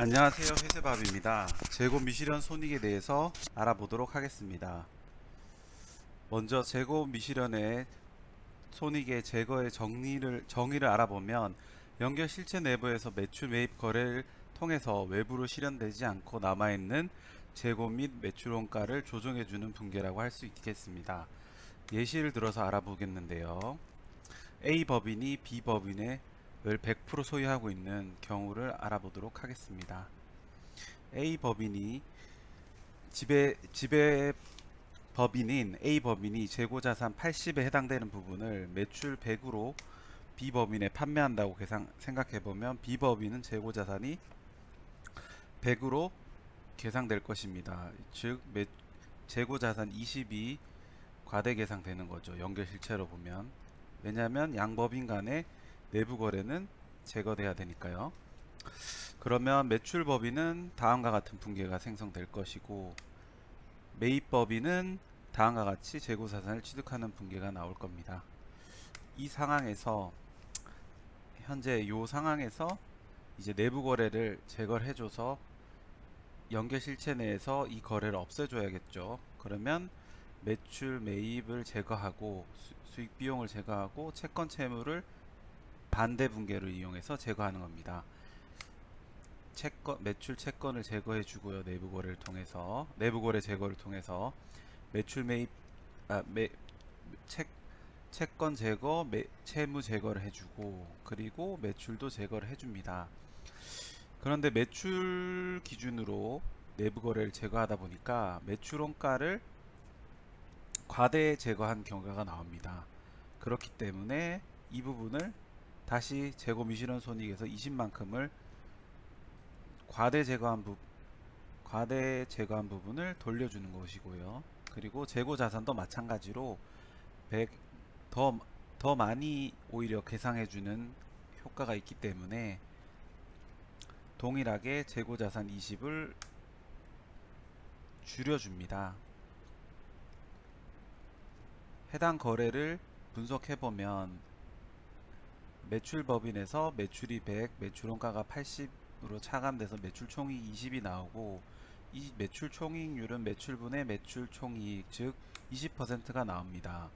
안녕하세요, 회세밥입니다. 재고 미실현 손익에 대해서 알아보도록 하겠습니다. 먼저 재고 미실현의 손익의 제거의 정의를 알아보면, 연결 실체 내부에서 매출 매입 거래를 통해서 외부로 실현되지 않고 남아있는 재고 및 매출 원가를 조정해주는 분계라고 할 수 있겠습니다. 예시를 들어서 알아보겠는데요. A 법인이 B 법인의 을 100% 소유하고 있는 경우를 알아보도록 하겠습니다. A 법인이 지배 법인인 A 법인이 재고자산 80에 해당되는 부분을 매출 100으로 B 법인에 판매한다고 생각해보면, B 법인은 재고자산이 100으로 계상될 것입니다. 즉 재고자산 20이 과대 계상되는 거죠. 연결실체로 보면. 왜냐하면 양법인 간의 내부 거래는 제거돼야 되니까요. 그러면 매출법인은 다음과 같은 분계가 생성될 것이고, 매입법인은 다음과 같이 재고자산을 취득하는 분계가 나올 겁니다. 이 상황에서 현재 이 상황에서 이제 내부 거래를 제거를 해줘서 연계 실체 내에서 이 거래를 없애줘야겠죠. 그러면 매출 매입을 제거하고 수익 비용을 제거하고 채권 채무를 반대 분계를 이용해서 제거하는 겁니다. 매출 채권을 제거해 주고요. 내부 거래 제거를 통해서 매출 매입 채권 제거, 채무 제거를 해주고, 그리고 매출도 제거를 해줍니다. 그런데 매출 기준으로 내부 거래를 제거하다 보니까 매출 원가를 과대 제거한 경우가 나옵니다. 그렇기 때문에 이 부분을 다시 재고 미실현 손익에서 20만큼을 과대 제거한 부분을 돌려주는 것이고요. 그리고 재고 자산도 마찬가지로 100, 더 많이 오히려 계상해주는 효과가 있기 때문에 동일하게 재고 자산 20을 줄여줍니다. 해당 거래를 분석해보면 매출법인에서 매출이 100, 매출원가가 80으로 차감돼서 매출총이익 20이 나오고, 이 매출총이익률은 매출분의 매출총이익, 즉 20%가 나옵니다.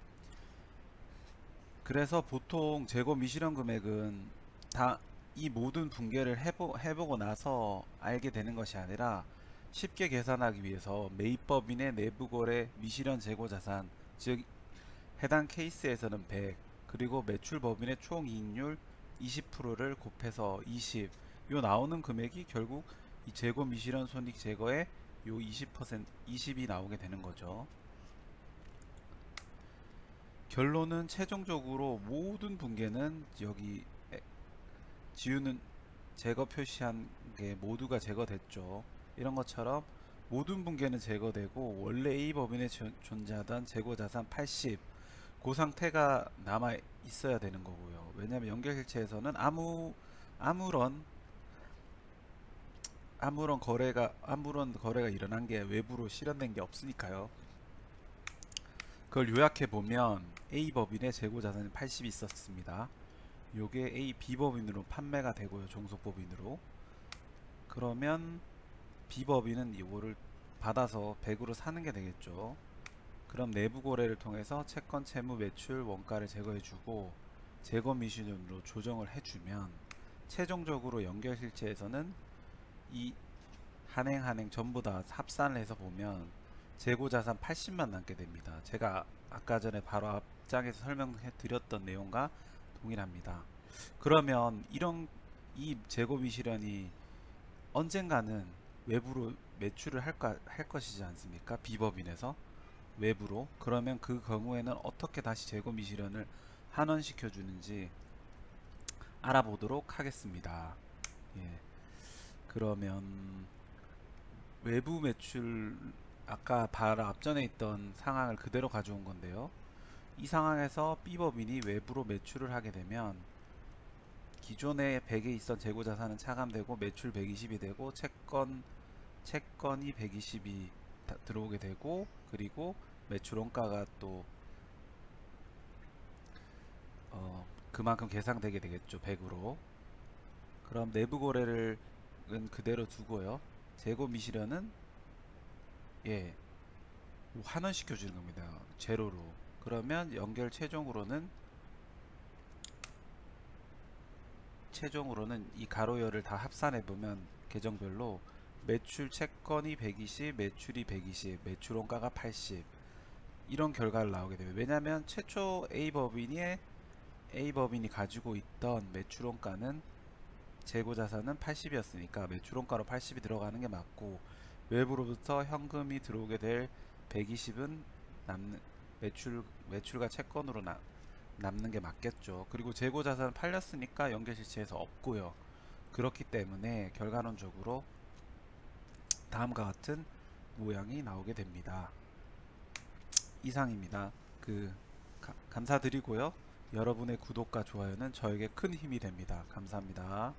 그래서 보통 재고 미실현 금액은 다 이 모든 분계를 해보고 나서 알게 되는 것이 아니라, 쉽게 계산하기 위해서 매입법인의 내부거래 미실현 재고자산, 즉 해당 케이스에서는 100, 그리고 매출법인의 총이익률 20%를 곱해서 20, 요 나오는 금액이 결국 이 재고 미실현 손익 제거에 요 20%, 20이 나오게 되는 거죠. 결론은 최종적으로 모든 분계는 여기 지우는 제거 표시한 게 모두가 제거됐죠. 이런 것처럼 모든 분계는 제거되고, 원래 A 법인에 존재하던 재고자산 80, 그 상태가 남아 있어야 되는 거고요. 왜냐하면 연결실체에서는 아무런 거래가 일어난 게 외부로 실현된 게 없으니까요. 그걸 요약해 보면 A 법인의 재고 자산이 80이 있었습니다. 요게 A B 법인으로 판매가 되고요. 종속법인으로. 그러면 B 법인은 이거를 받아서 100으로 사는 게 되겠죠. 그럼 내부 거래를 통해서 채권 채무 매출 원가를 제거해주고 재고 미실현으로 조정을 해주면, 최종적으로 연결실체에서는 이 한행 전부 다 합산을 해서 보면 재고자산 80만 남게 됩니다. 제가 아까 전에 바로 앞장에서 설명해 드렸던 내용과 동일합니다. 그러면 이 재고 미실현이 언젠가는 외부로 매출을 할 것이지 않습니까? B법인에서 외부로. 그러면 그 경우에는 어떻게 다시 재고 미실현을 환원시켜 주는지 알아보도록 하겠습니다. 예. 그러면 외부 매출, 아까 바로 앞전에 있던 상황을 그대로 가져온 건데요. 이 상황에서 B법인이 외부로 매출을 하게 되면 기존에 100에 있던 재고자산은 차감되고 매출 120이 되고 채권이 120이 들어오게 되고, 그리고 매출 원가가 또 그만큼 계상되게 되겠죠. 100으로. 그럼 내부 거래를 그대로 두고요. 재고 미실현은 예, 환원 시켜주는 겁니다. 제로로. 그러면 연결 최종으로는 이 가로열을 다 합산해 보면 계정별로 매출 채권이 120, 매출이 120, 매출 원가가 80 이런 결과를 나오게 됩니다. 왜냐하면 최초 A법인이 가지고 있던 매출 원가는 재고 자산은 80이었으니까 매출 원가로 80이 들어가는 게 맞고, 외부로부터 현금이 들어오게 될 120은 남는 매출과 채권으로 남는 게 맞겠죠. 그리고 재고 자산은 팔렸으니까 연결실체에서 없고요. 그렇기 때문에 결과론적으로 다음과 같은 모양이 나오게 됩니다. 이상입니다. 감사드리고요. 여러분의 구독과 좋아요는 저에게 큰 힘이 됩니다. 감사합니다.